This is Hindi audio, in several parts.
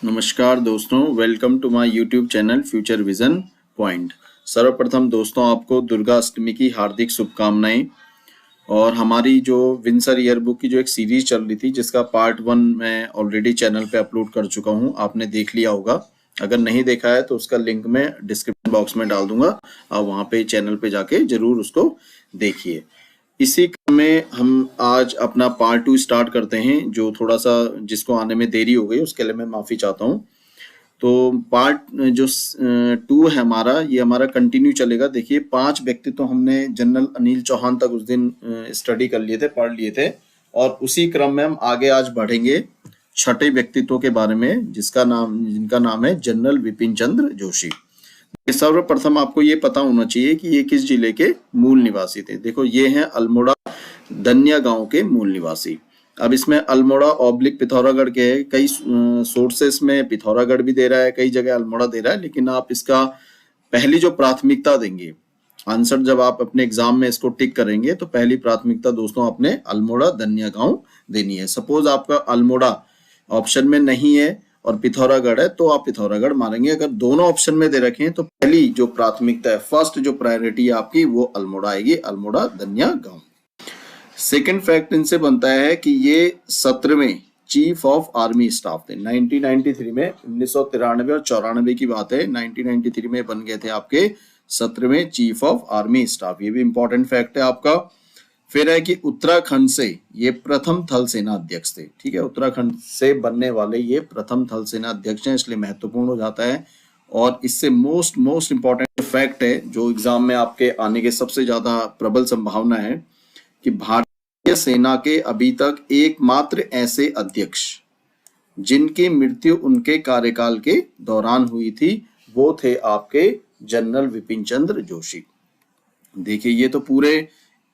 नमस्कार दोस्तों, welcome to my YouTube channel future vision point. सर्वप्रथम दोस्तों आपको दुर्गा अष्टमी की हार्दिक शुभकामनाएं। और हमारी जो विंसर ईयर बुक की जो एक सीरीज चल रही थी जिसका पार्ट 1 मैं ऑलरेडी चैनल पे अपलोड कर चुका हूं, आपने देख लिया होगा। अगर नहीं देखा है तो उसका लिंक मैं डिस्क्रिप्शन बॉक्स में डाल दूंगा, आप वहां पे चैनल पे जाके जरूर उसको देखिए। इसी क्रम में हम आज अपना पार्ट 2 स्टार्ट करते हैं, जो थोड़ा सा जिसको आने में देरी हो गई उसके लिए मैं माफी चाहता हूँ। तो पार्ट जो 2 है हमारा, ये हमारा कंटिन्यू चलेगा। देखिए 5 व्यक्तित्व हमने जनरल अनिल चौहान तक उस दिन स्टडी कर लिए थे, पढ़ लिए थे, और उसी क्रम में हम आगे आज बढ़ेंगे छठे व्यक्तित्व के बारे में जिनका नाम है जनरल विपिन चंद्र जोशी। सर्वप्रथम आपको ये पता होना चाहिए कि ये किस जिले के मूल निवासी थे। देखो ये हैं अल्मोड़ा दन्या गांव के मूल निवासी। अब इसमें अल्मोड़ा ऑब्लिक पिथौरागढ़ के कई सोर्सेस में पिथौरागढ़ भी दे रहा है, कई जगह अल्मोड़ा दे रहा है, लेकिन आप इसका पहली जो प्राथमिकता देंगे, आंसर जब आप अपने एग्जाम में इसको टिक करेंगे तो पहली प्राथमिकता दोस्तों आपने अल्मोड़ा दन्या गांव देनी है। सपोज आपका अल्मोड़ा ऑप्शन में नहीं है और पिथौरागढ़ है तो आप पिथौरागढ़ मारेंगे। अगर दोनों ऑप्शन में दे रखे हैं तो पहली जो प्राथमिकता है, फर्स्ट जो प्रायोरिटी है आपकी, वो अल्मोड़ा आएगी, अल्मोड़ा दन्या गांव। सेकेंड फैक्ट इनसे बनता है कि ये 17वें चीफ ऑफ आर्मी स्टाफ थे 1993 में। 1993 और 94 की बात है, 1993 में बन गए थे आपके 17वें चीफ ऑफ आर्मी स्टाफ। ये भी इंपॉर्टेंट फैक्ट है आपका। फिर है कि उत्तराखंड से ये प्रथम थल सेना अध्यक्ष थे। ठीक है, उत्तराखंड से बनने वाले ये प्रथम थल सेना अध्यक्ष हैं, इसलिए महत्वपूर्ण हो जाता है। और इससे मोस्ट इंपॉर्टेंट फैक्ट है जो एग्जाम में आपके आने के सबसे ज्यादा प्रबल संभावना है कि भारतीय सेना के अभी तक एकमात्र ऐसे अध्यक्ष जिनकी मृत्यु उनके कार्यकाल के दौरान हुई थी, वो थे आपके जनरल विपिन चंद्र जोशी। देखिए ये तो पूरे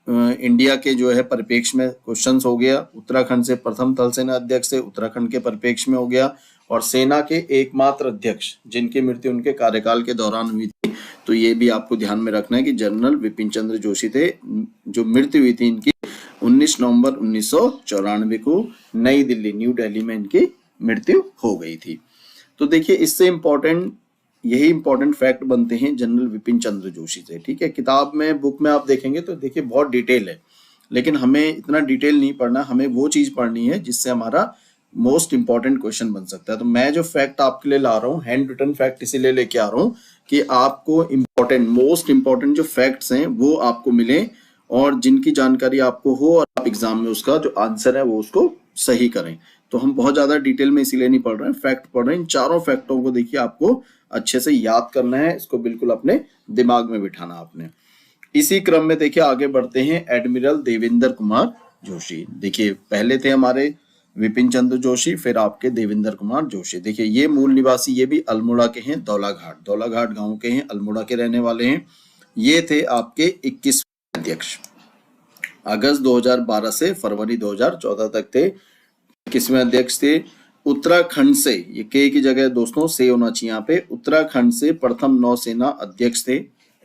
इंडिया के जो है परिप्रेक्ष्य में क्वेश्चंस हो गया। उत्तराखंड से प्रथम थल सेना अध्यक्ष से उत्तराखंड के परिप्रेक्ष्य में हो गया, और सेना के एकमात्र अध्यक्ष जिनकी मृत्यु उनके कार्यकाल के दौरान हुई थी, तो ये भी आपको ध्यान में रखना है कि जनरल विपिन चंद्र जोशी थे। जो मृत्यु हुई थी इनकी 19 नवंबर 1994 को नई दिल्ली, न्यू दिल्ली में इनकी मृत्यु हो गई थी। तो देखिए इससे यही इंपॉर्टेंट फैक्ट बनते हैं जनरल विपिन चंद्र जोशी से। ठीक है, किताब में, बुक में आप देखेंगे तो देखिए बहुत डिटेल है, लेकिन हमें इतना डिटेल नहीं पढ़ना, हमें वो चीज पढ़नी है जिससे हमारा मोस्ट इंपॉर्टेंट क्वेश्चन बन सकता है। तो मैं जो फैक्ट आपके लिए ला रहा हूँ, हैंड रिटन फैक्ट इसीलिए लेके आ रहा हूँ कि आपको मोस्ट इंपॉर्टेंट जो फैक्ट्स हैं वो आपको मिले, और जिनकी जानकारी आपको हो और आप एग्जाम में उसका जो आंसर है वो उसको सही करें। तो हम बहुत ज्यादा डिटेल में इसीलिए नहीं पढ़ रहे हैं, फैक्ट पढ़ रहे हैं। इन चारों फैक्टों को देखिए आपको अच्छे से याद करना है, इसको बिल्कुल अपने दिमाग में बिठाना आपने। इसी क्रम में देखिए आगे बढ़ते हैं एडमिरल देवेंद्र कुमार जोशी। देखिए पहले थे हमारे विपिन चंद्र जोशी, फिर आपके देवेंद्र कुमार जोशी। देखिए ये मूल निवासी, ये भी अल्मोड़ा के हैं, दौलाघाट गांव के हैं, अल्मोड़ा के रहने वाले हैं। ये थे आपके 21वें अध्यक्ष। अगस्त 2012 से फरवरी 2014 तक थे 21वें अध्यक्ष थे। उत्तराखंड से, ये के की जगह दोस्तों से होना चाहिए यहाँ पे, उत्तराखंड से प्रथम नौसेना अध्यक्ष थे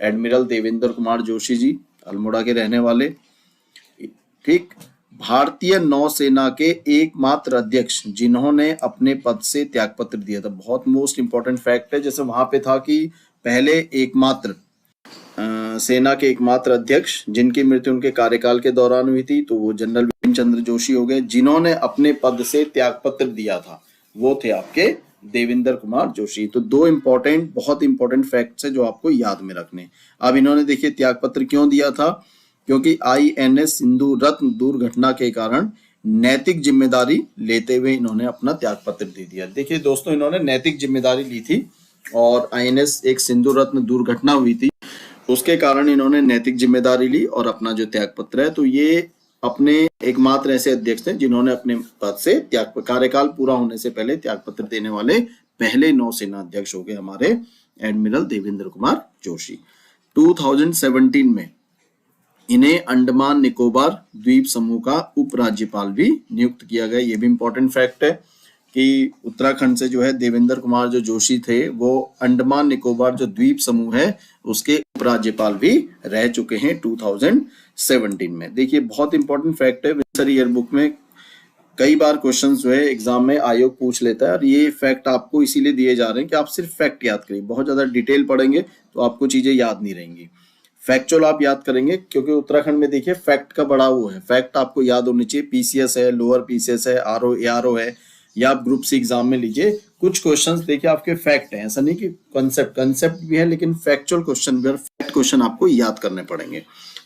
एडमिरल देवेंद्र कुमार जोशी जी, अल्मोड़ा के रहने वाले। ठीक, भारतीय नौसेना के एकमात्र अध्यक्ष जिन्होंने अपने पद से त्यागपत्र दिया था। बहुत मोस्ट इंपॉर्टेंट फैक्ट है, जैसे वहां पे था कि पहले एकमात्र सेना के एकमात्र अध्यक्ष जिनकी मृत्यु उनके कार्यकाल के दौरान हुई थी, तो वो जनरल विपिन चंद्र जोशी हो गए। जिन्होंने अपने पद से त्यागपत्र दिया था वो थे आपके देवेंद्र कुमार जोशी। तो दो बहुत इंपॉर्टेंट फैक्ट्स है जो आपको याद में रखने। अब इन्होंने देखिए त्यागपत्र क्यों दिया था, क्योंकि INS सिंधु रत्न दुर्घटना के कारण नैतिक जिम्मेदारी लेते हुए इन्होंने अपना त्यागपत्र दे दिया। देखिए दोस्तों, इन्होंने नैतिक जिम्मेदारी ली थी और INS एक सिंधु रत्न दुर्घटना हुई थी, उसके कारण इन्होंने नैतिक जिम्मेदारी ली और अपना जो त्यागपत्र है, तो ये अपने एकमात्र ऐसे अध्यक्ष थे जिन्होंने अपने पद से कार्यकाल पूरा होने से पहले त्यागपत्र देने वाले पहले नौसेना अध्यक्ष हो गए हमारे एडमिरल देवेंद्र कुमार जोशी। 2017 में इन्हें अंडमान निकोबार द्वीप समूह का उपराज्यपाल भी नियुक्त किया गया। ये भी इंपॉर्टेंट फैक्ट है कि उत्तराखंड से जो है देवेंद्र कुमार जो जोशी थे वो अंडमान निकोबार जो द्वीप समूह है उसके उपराज्यपाल भी रह चुके हैं 2017 में। देखिए बहुत इंपॉर्टेंट फैक्ट है, विंसर ईयर बुक में कई बार क्वेश्चंस जो है एग्जाम में आयोग पूछ लेता है, और ये फैक्ट आपको इसीलिए दिए जा रहे हैं कि आप सिर्फ फैक्ट याद करिए। बहुत ज्यादा डिटेल पढ़ेंगे तो आपको चीजें याद नहीं रहेंगी। फैक्चुअल आप याद करेंगे, क्योंकि उत्तराखंड में देखिए फैक्ट का बड़ा वो है, फैक्ट आपको याद होनी चाहिए। पीसीएस है, लोअर पीसीएस है, आरओ एआरओ है, या आप ग्रुप सी एग्जाम में लीजिए, कुछ क्वेश्चंस देखिए आपके फैक्ट हैं, ऐसा नहीं कि कंसेप्ट भी है, लेकिन फैक्चुअल क्वेश्चन भी, और फैक्ट क्वेश्चन आपको याद करने पड़ेंगे।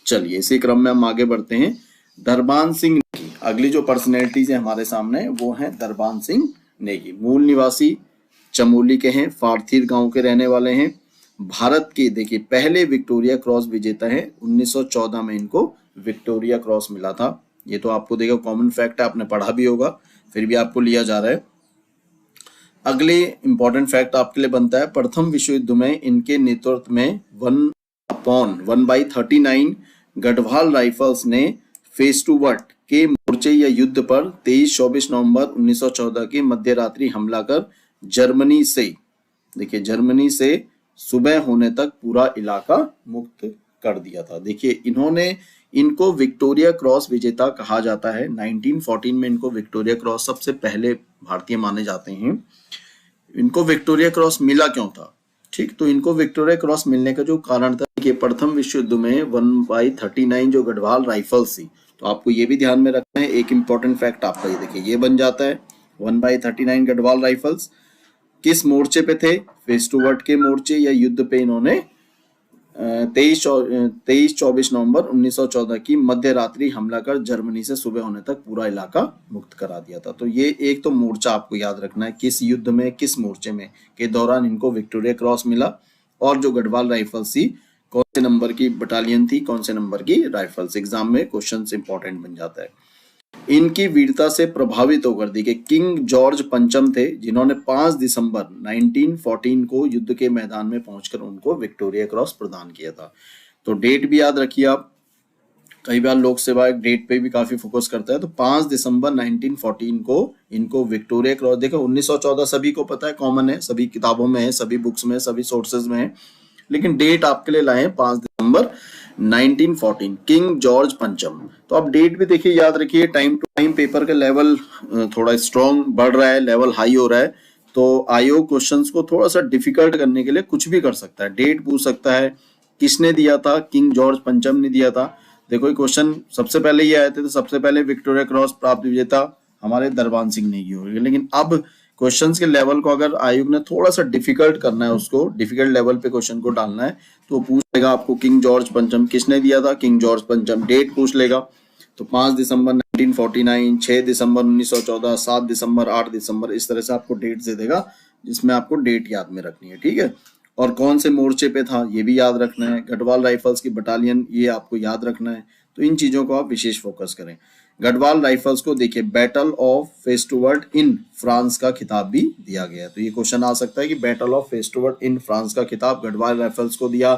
चलिए इसी क्रम में हम आगे बढ़ते हैं। दरबान सिंह नेगी, अगली जो पर्सनैलिटीज है हमारे सामने वो है दरबान सिंह नेगी। मूल निवासी चमोली के हैं, फारथीर गांव के रहने वाले हैं। भारत के देखिए पहले विक्टोरिया क्रॉस विजेता हैं। 1914 में इनको विक्टोरिया क्रॉस मिला था। ये तो आपको देखो कॉमन फैक्ट है, आपने पढ़ा भी होगा, फिर भी आपको लिया जा रहा है। अगले इंपॉर्टेंट फैक्ट आपके लिए बनता है, प्रथम विश्व युद्ध में इनके नेतृत्व में 1/39 गढ़वाल राइफल्स ने फेस्टुवर्ट के मोर्चे या युद्ध पर 23-24 नवंबर 1914 की मध्य रात्रि हमला कर जर्मनी से, देखिए जर्मनी से सुबह होने तक पूरा इलाका मुक्त कर दिया था। देखिए इनको विक्टोरिया क्रॉस विजेता कहा जाता है। 1914 में इनको विक्टोरिया क्रॉस सबसे पहले भारतीय माने जाते हैं। इनको विक्टोरिया क्रॉस मिला क्यों था? ठीक, तो इनको विक्टोरिया क्रॉस मिलने का जो कारण था कि प्रथम विश्व युद्ध में 1/39 जो गढ़वाल राइफल्स थी, तो आपको ये भी ध्यान में रखना है। एक इंपॉर्टेंट फैक्ट आपका ये देखिए ये बन जाता है, 1/39 गढ़वाल राइफल्स किस मोर्चे पे थे? फेस्टुवर्ट के मोर्चे या युद्ध पे इन्होंने 23-24 नवंबर 1914 की मध्य रात्रि हमला कर जर्मनी से सुबह होने तक पूरा इलाका मुक्त करा दिया था। तो ये एक तो मोर्चा आपको याद रखना है, किस युद्ध में, किस मोर्चे में के दौरान इनको विक्टोरिया क्रॉस मिला, और जो गढ़वाल राइफल्स थी कौन से नंबर की बटालियन थी, कौन से नंबर की राइफल्स। एग्जाम में क्वेश्चन इंपॉर्टेंट बन जाता है। इनकी वीरता से प्रभावित होकर देखिए किंग जॉर्ज पंचम थे, जिन्होंने 5 दिसंबर 1914 को युद्ध के मैदान में पहुंचकर उनको विक्टोरिया क्रॉस प्रदान किया था। तो डेट भी याद रखिए आप, कई बार लोक सेवा डेट पे भी काफी फोकस करता है। तो 5 दिसंबर 1914 को इनको विक्टोरिया क्रॉस, देखो 1914 सभी को पता है, कॉमन है, सभी किताबों में है, सभी बुक्स में, सभी सोर्सेज में है, लेकिन डेट आपके लिए लाए 5 दिसंबर 1914, किंग जॉर्ज पंचम। तो आप डेट भी देखिए याद रखिए। टाइम टू टाइम पेपर का लेवल थोड़ा स्ट्रॉन्ग बढ़ रहा है, लेवल हाई हो रहा है, तो आयोग क्वेश्चंस को थोड़ा सा डिफिकल्ट करने के लिए कुछ भी कर सकता है। डेट पूछ सकता है, किसने दिया था? किंग जॉर्ज पंचम ने दिया था। देखो ये क्वेश्चन सबसे पहले ये आए थे, तो सबसे पहले विक्टोरिया क्रॉस प्राप्त विजेता हमारे दरबान सिंह नेगी हो गए। लेकिन अब क्वेश्चंस के लेवल को अगर आयोग ने थोड़ा सा डिफिकल्ट करना है, उसको डिफिकल्ट लेवल पे क्वेश्चन को डालना है, तो पूछ लेगा आपको किंग जॉर्ज पंचम किसने दिया था, किंग जॉर्ज पंचम, डेट पूछ लेगा। तो 5 दिसंबर 1949, 6 दिसंबर 1914, 7 दिसंबर, 8 दिसंबर, इस तरह से आपको डेट दे देगा, जिसमें आपको डेट याद में रखनी है। ठीक है, और कौन से मोर्चे पे था ये भी याद रखना है। गढ़वाल राइफल्स की बटालियन ये आपको याद रखना है। तो इन चीजों को आप विशेष फोकस करें। गढ़वाल राइफल्स को देखिए बैटल ऑफ फेस्टुवर्ट इन फ्रांस का खिताब भी दिया गया है। तो ये क्वेश्चन आ सकता है कि बैटल ऑफ फेस्टुवर्ट इन फ्रांस का खिताब गढ़वाल राइफल्स को दिया,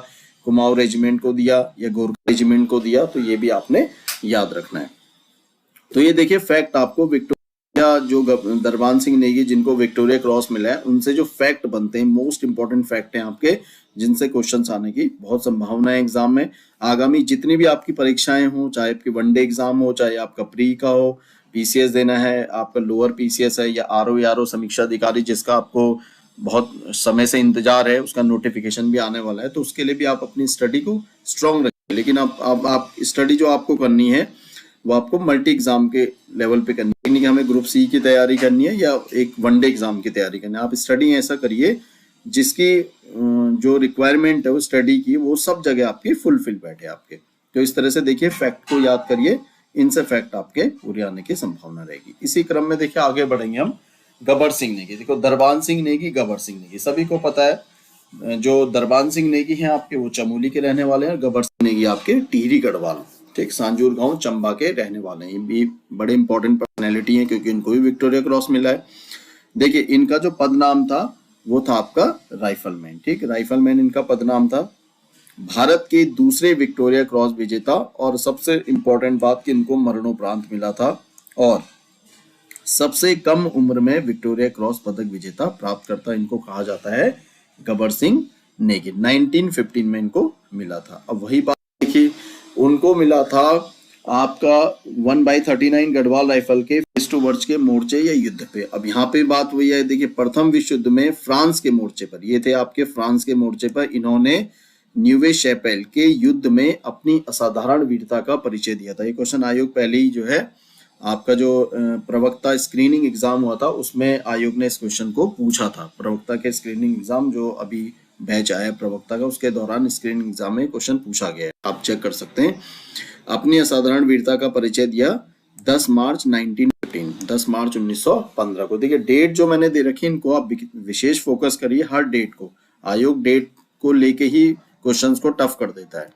कुमाऊं रेजिमेंट को दिया, या गोरखा रेजिमेंट को दिया, तो ये भी आपने याद रखना है। तो ये देखिए फैक्ट आपको विक्टोरिया जो दरबान सिंह नेगी जिनको विक्टोरिया क्रॉस मिला है, उनसे जो फैक्ट बनते हैं, मोस्ट इंपॉर्टेंट फैक्ट हैं आपके, जिनसे क्वेश्चंस आने की बहुत संभावना है एग्जाम में। आगामी जितनी भी आपकी परीक्षाएं हो, चाहे आपकी वनडे एग्जाम हो, चाहे आपका प्री का हो, पीसीएस देना है, आपका लोअर पीसीएस है, या आरओ समीक्षा अधिकारी जिसका आपको बहुत समय से इंतजार है, उसका नोटिफिकेशन भी आने वाला है, तो उसके लिए भी आप अपनी स्टडी को स्ट्रॉन्ग रखिए। लेकिन आप स्टडी जो आपको करनी है वो आपको मल्टी एग्जाम के लेवल पे करनी है, नहीं कि हमें ग्रुप सी की तैयारी करनी है या एक वनडे एग्जाम की तैयारी करनी है। आप स्टडी ऐसा करिए जिसकी जो रिक्वायरमेंट है वो स्टडी की, वो सब जगह आपकी फुलफिल बैठे आपके। तो इस तरह से देखिए फैक्ट को याद करिए, इनसे फैक्ट आपके पूरे आने की संभावना रहेगी। इसी क्रम में देखिए आगे बढ़ेंगे हम। गबर सिंह नेगी, देखो दरबान सिंह नेगी, गबर सिंह नेगी सभी को पता है। जो दरबान सिंह नेगी हैं आपके वो चमोली के रहने वाले हैं, गबर सिंह नेगी आपके टिहरी गढ़वाल, ठीक, सांजूर गांव चंबा के रहने वाले हैं। ये भी बड़े इंपॉर्टेंट पर्सनैलिटी हैं क्योंकि इनको भी विक्टोरिया क्रॉस मिला है। देखिए इनका जो पद नाम था वो था आपका राइफलमैन, ठीक, राइफलमैन इनका पद नाम था। भारत के दूसरे विक्टोरिया क्रॉस विजेता, और सबसे इंपॉर्टेंट बात कि इनको मरणोपरांत मिला था, और सबसे कम उम्र में विक्टोरिया क्रॉस पदक विजेता प्राप्त करता इनको कहा जाता है गबर सिंह नेगी। 1915 में इनको मिला था। अब वही बात देखिए उनको मिला था आपका 1/39 गढ़वाल राइफल के फेस टू वर्च के मोर्चे या युद्ध पे। अब यहाँ पे बात वही है, देखिए प्रथम विश्व युद्ध में फ्रांस के मोर्चे पर, ये थे आपके फ्रांस के मोर्चे पर, इन्होंने न्यूवे शैपेल के युद्ध में अपनी असाधारण वीरता का परिचय दिया था। ये क्वेश्चन आयोग पहले ही जो है आपका जो प्रवक्ता स्क्रीनिंग एग्जाम हुआ था उसमें आयोग ने इस क्वेश्चन को पूछा था। प्रवक्ता के स्क्रीनिंग एग्जाम जो अभी बैच आया प्रवक्ता का, उसके दौरान स्क्रीनिंग एग्जाम में क्वेश्चन पूछा गया है, आप चेक कर सकते हैं। अपनी असाधारण वीरता का परिचय दिया 10 मार्च 1915, 10 मार्च 1915 को। देखिए डेट जो मैंने दे रखी है इनको आप विशेष फोकस करिए, हर डेट को। आयोग डेट को लेके ही क्वेश्चंस को टफ कर देता है,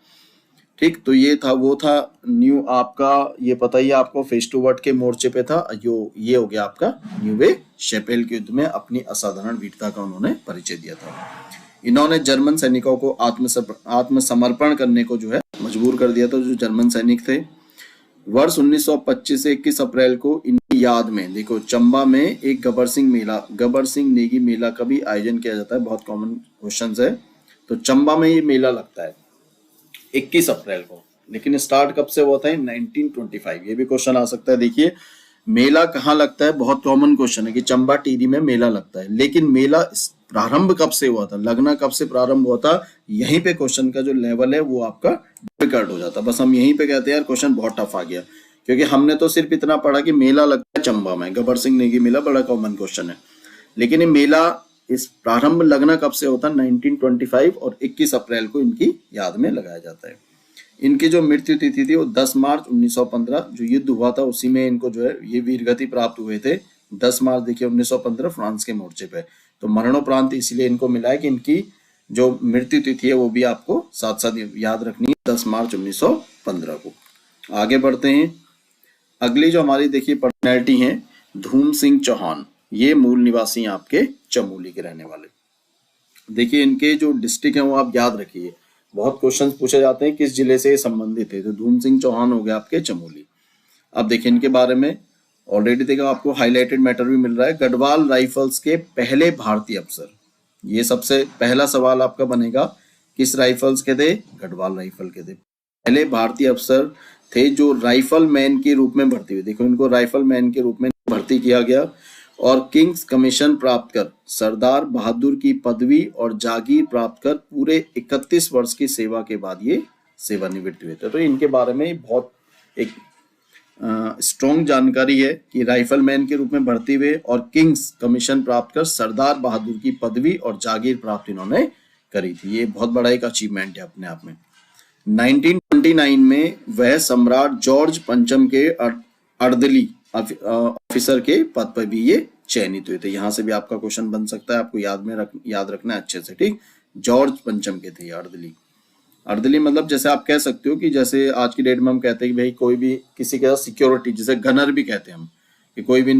ठीक। तो ये था, वो था न्यू आपका, ये पता ही आपको फेस टू वर्ट के मोर्चे पे था, ये हो गया आपका न्यूवे शैपेल के युद्ध में अपनी असाधारण वीरता का उन्होंने परिचय दिया था। इन्होंने जर्मन सैनिकों को आत्मसमर्पण करने को जो है मजबूर कर दिया था, जो जर्मन सैनिक थे। वर्ष 1925 से 21 अप्रैल को इनकी याद में देखो चंबा में एक गबर सिंह नेगी मेला का भी आयोजन किया जाता है। बहुत कॉमन क्वेश्चन है। तो चंबा में ये मेला लगता है 21 अप्रैल को, लेकिन स्टार्ट कब से हुआ था? 1925। ये भी क्वेश्चन आ सकता है। देखिए मेला कहाँ लगता है, बहुत कॉमन क्वेश्चन है कि चंबा टिहरी में मेला लगता है, लेकिन मेला प्रारंभ कब से हुआ था, लगना कब से प्रारंभ हुआ था, यहीं पे क्वेश्चन का जो लेवल है वो आपका डिफिकल्ट हो जाता है। बस हम यहीं पे कहते हैं यार क्वेश्चन बहुत टफ आ गया, क्योंकि हमने तो सिर्फ इतना पढ़ा कि मेला लगता है चंबा में, गबर सिंह नेगी मेला बड़ा कॉमन क्वेश्चन है, लेकिन ये मेला इस प्रारंभ लगना कब से होता है? 1925 और 21 अप्रैल को इनकी याद में लगाया जाता है। इनकी जो मृत्यु तिथि थी वो 10 मार्च 1915, जो युद्ध हुआ था उसी में इनको जो है ये वीरगति प्राप्त हुए थे। 10 मार्च देखिए 1915 फ्रांस के मोर्चे पे। तो मरणोपरांत इसलिए इनको मिला है कि इनकी जो मृत्यु तिथि है वो भी आपको साथ साथ याद रखनी है, 10 मार्च 1915 को। आगे बढ़ते हैं। अगली जो हमारी देखिए पर्सनैलिटी है धूम सिंह चौहान, ये मूल निवासी आपके चमोली के रहने वाले। देखिए इनके जो डिस्ट्रिक्ट है वो आप याद रखिए, बहुत क्वेश्चंस पूछे जाते हैं किस जिले से संबंधित है। तो धूम सिंह चौहान हो गया आपके चमोली। अब देखिए इनके बारे में ऑलरेडी देखा आपको हाईलाइटेड मैटर भी मिल रहा है। गढ़वाल राइफल्स के पहले भारतीय अफसर, ये सबसे पहला सवाल आपका बनेगा, किस राइफल्स के थे? गढ़वाल राइफल के थे। पहले भारतीय अफसर थे जो राइफल मैन के रूप में भर्ती हुए। देखो इनको राइफल मैन के रूप में भर्ती किया गया और किंग्स कमीशन प्राप्त कर सरदार बहादुर की पदवी और जागीर प्राप्त कर पूरे 31 वर्ष की सेवा के बाद ये सेवानिवृत्त हुए थे। तो इनके बारे में बहुत एक स्ट्रॉन्ग जानकारी है कि राइफल मैन के रूप में भर्ती हुए और किंग्स कमीशन प्राप्त कर सरदार बहादुर की पदवी और जागीर प्राप्त इन्होंने करी थी। ये बहुत बड़ा एक अचीवमेंट है अपने आप में। 1929 में वह सम्राट जॉर्ज पंचम के अर्दली ऑफिसर के पद पर भी ये चयनित हुए थे। यहाँ से भी आपका क्वेश्चन बन सकता है, आपको याद रखना है अच्छे से, ठीक। जॉर्ज पंचम के थे अर्दली मतलब जैसे आप कह सकते हो कि जैसे आज की डेट में हम कहते हैं कि भाई कोई भी किसी के साथ सिक्योरिटी, जैसे गनर भी कहते हैं हम, कि कोई भी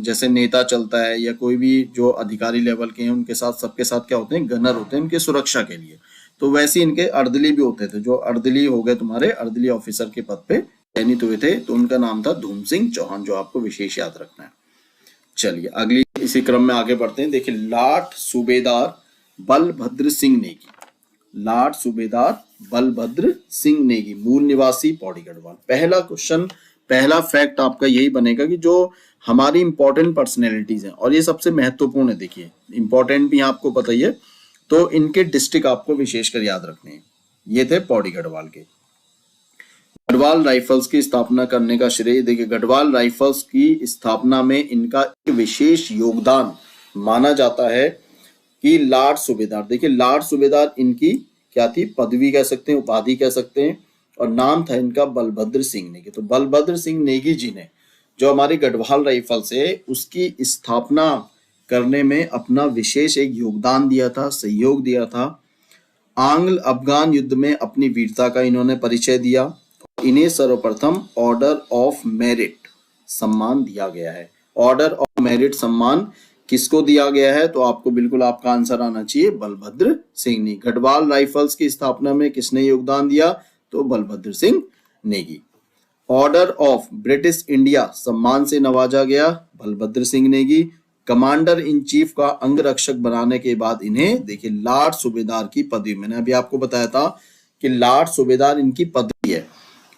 जैसे नेता चलता है या कोई भी जो अधिकारी लेवल के हैं उनके साथ सबके साथ क्या होते हैं? गनर होते हैं उनके सुरक्षा के लिए। तो वैसे इनके अर्दली भी होते थे, जो अर्दली हो गए तुम्हारे अर्दली ऑफिसर के पद पे चयनित हुए थे, तो उनका नाम था धूम सिंह चौहान, जो आपको विशेष याद रखना है। चलिए अगली इसी क्रम में आगे बढ़ते हैं। देखिए लाट सूबेदार बलभद्र सिंह नेगी, लाट सूबेदार बलभद्र सिंह नेगी, मूल निवासी पौड़ी गढ़वाल। पहला क्वेश्चन, पहला फैक्ट आपका यही बनेगा कि जो हमारी इंपॉर्टेंट पर्सनैलिटीज हैं, और ये सबसे महत्वपूर्ण है, देखिए इंपॉर्टेंट भी आपको पता ही है, तो इनके डिस्ट्रिक्ट आपको विशेषकर याद रखने हैं। ये थे पौड़ी गढ़वाल के। गढ़वाल राइफल्स की स्थापना करने का श्रेय, देखिए गढ़वाल राइफल्स की स्थापना में इनका एक विशेष योगदान माना जाता है कि लाट सूबेदार, देखिए लाट सूबेदार इनकी क्या थी? पदवी कह सकते हैं, उपाधि कह सकते हैं, और नाम था इनका बलभद्र सिंह नेगी। तो बलभद्र सिंह नेगी जी ने जो हमारी गढ़वाल राइफल्स है उसकी स्थापना करने में अपना विशेष एक योगदान दिया था, सहयोग दिया था। आंग्ल अफगान युद्ध में अपनी वीरता का इन्होंने परिचय दिया। इन्हें सर्वप्रथम ऑर्डर ऑफ मेरिट सम्मान दिया गया है। ऑर्डर ऑफ मेरिट सम्मान किसको दिया गया है? तो आपको बिल्कुल आपका आंसर आना चाहिए बलभद्र सिंह नेगी। गढ़वाल राइफल्स की स्थापना में किसने योगदान दिया? तो Balbhadra Singh Negi. Order of British India सम्मान से नवाजा गया, Balbhadra Singh Negi. Commander in chief का अंगरक्षक बनाने के बाद इन्हें देखिए लाट सूबेदार की पदवी, मैंने अभी आपको बताया था कि लाट सूबेदार इनकी पदवी है,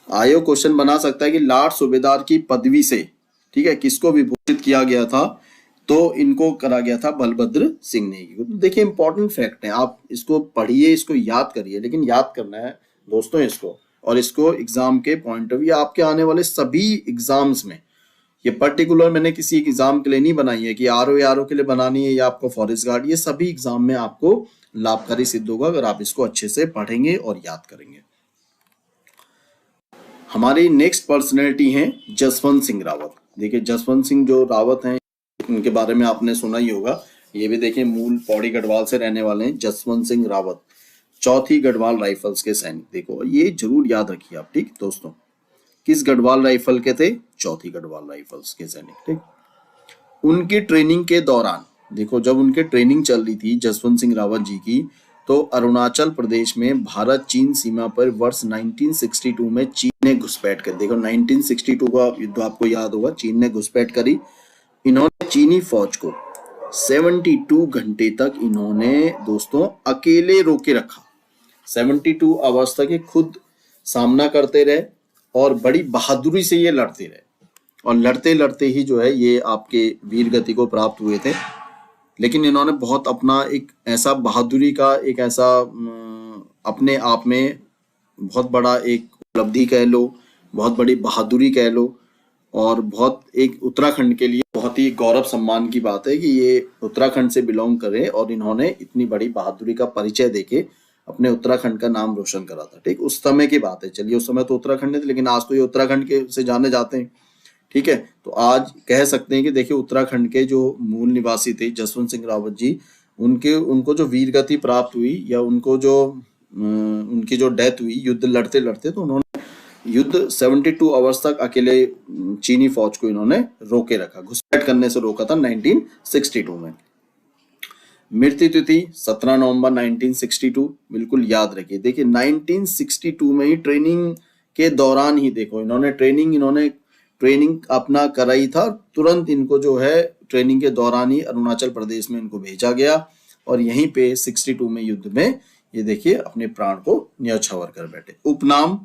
आयोग क्वेश्चन बना सकता है कि लॉर्ड सूबेदार की पदवी से, ठीक है, किसको विभूषित किया गया था, तो इनको करा गया था बलभद्र सिंह ने। तो देखिए इंपॉर्टेंट फैक्ट है, आप इसको पढ़िए, इसको याद करिए, लेकिन याद करना है दोस्तों इसको, और इसको एग्जाम के पॉइंट ऑफ व्यू, आपके आने वाले सभी एग्जाम्स में, ये पर्टिकुलर मैंने किसी एक एग्जाम के लिए नहीं बनाई है कि आरओ के लिए बनानी है या आपको फॉरेस्ट गार्ड, ये सभी एग्जाम में आपको लाभकारी सिद्ध होगा अगर आप इसको अच्छे से पढ़ेंगे और याद करेंगे। हमारी नेक्स्ट पर्सनैलिटी हैं जसवंत सिंह रावत। देखिए जसवंत सिंह जो रावत हैं, इनके बारे में आपने सुना ही होगा। ये भी देखिए मूल पौड़ी गढ़वाल से रहने वाले हैं, जसवंत सिंह रावत, चौथी गढ़वाल राइफल्स के सैनिक। देखो ये जरूर याद रखिए आप, ठीक दोस्तों, किस गढ़वाल राइफल के थे, चौथी गढ़वाल राइफल्स के सैनिक, ठीक। उनकी ट्रेनिंग के दौरान, देखो जब उनके ट्रेनिंग चल रही थी जसवंत सिंह रावत जी की, तो अरुणाचल प्रदेश में भारत चीन सीमा पर वर्ष 1962 में चीन ने घुसपैठ कर, देखो 1962 का युद्ध आपको याद होगा, चीन ने घुसपैठ करी। इन्होंने चीनी फौज को 72 घंटे तक इन्होंने दोस्तों अकेले रोके रखा। 72 आवर्स तक ये खुद सामना करते रहे और बड़ी बहादुरी से ये लड़ते रहे, और लड़ते लड़ते ही जो है ये आपके वीर गति को प्राप्त हुए थे। लेकिन इन्होंने बहुत अपना एक ऐसा बहादुरी का एक ऐसा अपने आप में बहुत बड़ा एक उपलब्धि कह लो, बहुत बड़ी बहादुरी कह लो, और बहुत एक उत्तराखंड के लिए बहुत ही गौरव सम्मान की बात है कि ये उत्तराखंड से बिलोंग करें और इन्होंने इतनी बड़ी बहादुरी का परिचय देके अपने उत्तराखंड का नाम रोशन करा था, ठीक। उस समय की बात है, चलिए उस समय तो उत्तराखंड है, लेकिन आज तो ये उत्तराखंड के से जाने जाते हैं, ठीक है। तो आज कह सकते हैं कि देखिए उत्तराखंड के जो मूल निवासी थे जसवंत सिंह रावत जी, उनको जो वीर गति प्राप्त हुई या उनको जो उनकी जो डेथ हुई युद्ध लड़ते लड़ते, तो उन्होंने युद्ध 72 आवर्स तक अकेले चीनी फौज को इन्होंने रोके रखा, घुसपैठ करने से रोका था 1962 में। मृत्यु तिथि 17 नवंबर 1962, बिल्कुल याद रखिए। देखिए 1962 में ही ट्रेनिंग के दौरान ही देखो इन्होंने ट्रेनिंग अपना कराई था, तुरंत इनको जो है ट्रेनिंग के दौरान ही अरुणाचल प्रदेश में इनको भेजा गया, और यहीं पे 62 में युद्ध में ये देखिए अपने प्राण को न्यौछावर कर बैठे। उपनाम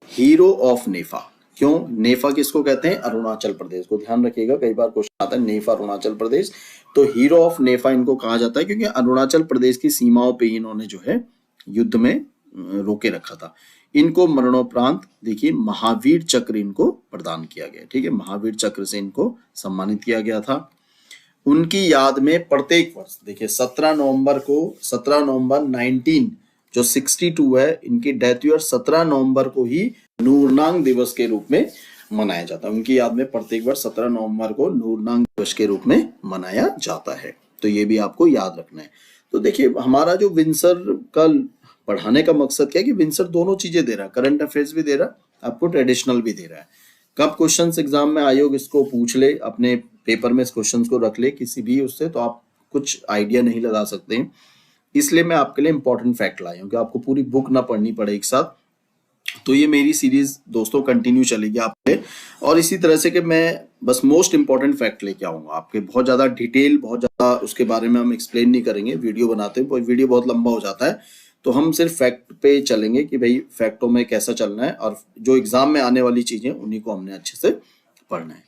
हीरो ऑफ नेफा, क्यों, नेफा किसको कहते हैं, अरुणाचल प्रदेश को, ध्यान रखिएगा, कई बार क्वेश्चन आता है नेफा अरुणाचल प्रदेश, तो हीरो ऑफ नेफा इनको कहा जाता है क्योंकि अरुणाचल प्रदेश की सीमाओं पे इन्होंने जो है युद्ध में रोके रखा था। इनको मरणोपरांत देखिए महावीर चक्र इनको प्रदान किया गया, ठीक है, महावीर चक्र से इनको सम्मानित किया गया था। उनकी याद में प्रत्येक वर्ष देखिए 17 नवंबर 62 है, इनकी डेथ हुई, और 17 नवंबर को ही नूरनांग दिवस के रूप में मनाया जाता है। उनकी याद में प्रत्येक वर्ष 17 नवंबर को नूरनांग दिवस के रूप में मनाया जाता है, तो ये भी आपको याद रखना है। तो देखिए हमारा जो विंसर का पढ़ाने का मकसद क्या है कि विंसर दोनों चीजें दे रहा है, करंट अफेयर्स भी दे रहा है, आपको ट्रेडिशनल भी दे रहा है। कब क्वेश्चंस एग्जाम में आयोग इसको पूछ ले, अपने पेपर में इस क्वेश्चंस को रख ले किसी भी उससे, तो आप कुछ आइडिया नहीं लगा सकते हैं। इसलिए मैं आपके लिए इंपॉर्टेंट फैक्ट लाया हूं कि आपको पूरी बुक ना पढ़नी पड़े एक साथ। तो ये मेरी सीरीज दोस्तों कंटिन्यू चलेगी आपके, और इसी तरह से कि मैं बस मोस्ट इंपॉर्टेंट फैक्ट लेके आऊंगा आपके, बहुत ज्यादा डिटेल, बहुत ज्यादा उसके बारे में हम एक्सप्लेन नहीं करेंगे, वीडियो बनाते हैं वीडियो बहुत लंबा हो जाता है, तो हम सिर्फ फैक्ट पे चलेंगे कि भाई फैक्टों में कैसा चलना है, और जो एग्जाम में आने वाली चीजें उन्हीं को हमने अच्छे से पढ़ना है।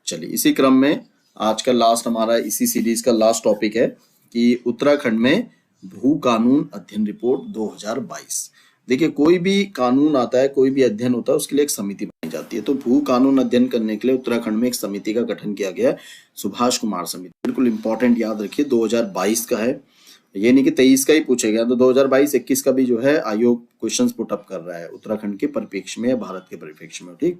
चलिए इसी क्रम में आज का लास्ट हमारा इसी सीरीज का लास्ट टॉपिक है कि उत्तराखंड में भू कानून अध्ययन रिपोर्ट 2022। देखिए कोई भी कानून आता है, कोई भी अध्ययन होता है, उसके लिए एक समिति बनाई जाती है। तो भू कानून अध्ययन करने के लिए उत्तराखंड में एक समिति का गठन किया गया है, सुभाष कुमार समिति, बिल्कुल इंपॉर्टेंट याद रखिए, 2022 का है, ये नहीं कि 23 का ही पूछेगा, तो 2022-21 का भी जो है आयोग क्वेश्चंस पुट अप कर रहा है उत्तराखंड के परिप्रेक्ष्य में या भारत के परिप्रेक्ष्य में, ठीक।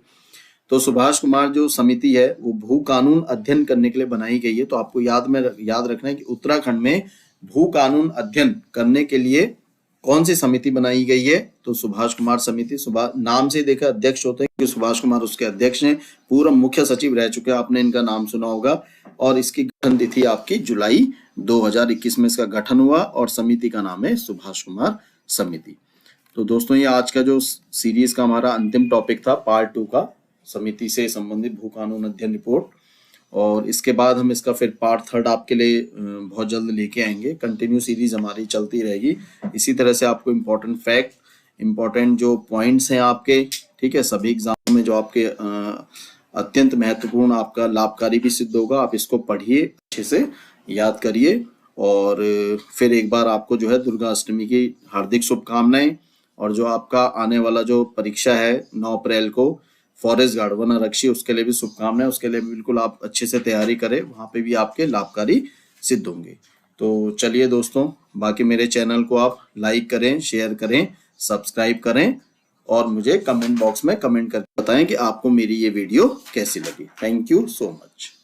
तो सुभाष कुमार जो समिति है वो भू कानून अध्ययन करने के लिए बनाई गई है। तो आपको याद रखना है कि उत्तराखंड में भू कानून अध्ययन करने के लिए कौन सी समिति बनाई गई है, तो सुभाष कुमार समिति। नाम से देखा अध्यक्ष होते हैं कि सुभाष कुमार उसके अध्यक्ष हैं, पूर्व मुख्य सचिव रह चुके हैं, आपने इनका नाम सुना होगा, और इसकी गठन तिथि आपकी जुलाई 2021 में इसका गठन हुआ, और समिति का नाम है सुभाष कुमार समिति। तो दोस्तों ये आज का जो सीरीज का हमारा अंतिम टॉपिक था पार्ट 2 का, समिति से संबंधित भू कानून अध्ययन रिपोर्ट, और इसके बाद हम इसका फिर पार्ट 3 आपके लिए बहुत जल्द लेके आएंगे। कंटिन्यू सीरीज हमारी चलती रहेगी। इसी तरह से आपको इम्पोर्टेंट फैक्ट, इम्पोर्टेंट जो पॉइंट्स हैं आपके ठीक है, सभी एग्जाम में जो आपके अत्यंत महत्वपूर्ण, आपका लाभकारी भी सिद्ध होगा। आप इसको पढ़िए, अच्छे से याद करिए, और फिर एक बार आपको जो है दुर्गा अष्टमी की हार्दिक शुभकामनाएं। और जो आपका आने वाला जो परीक्षा है 9 अप्रैल को फॉरेस्ट गार्ड वन आरक्षी, उसके लिए भी शुभकामनाएं। उसके लिए भी बिल्कुल आप अच्छे से तैयारी करें, वहां पे भी आपके लाभकारी सिद्ध होंगे। तो चलिए दोस्तों, बाकी मेरे चैनल को आप लाइक करें, शेयर करें, सब्सक्राइब करें, और मुझे कमेंट बॉक्स में कमेंट करके बताएं कि आपको मेरी ये वीडियो कैसी लगी। Thank you so much.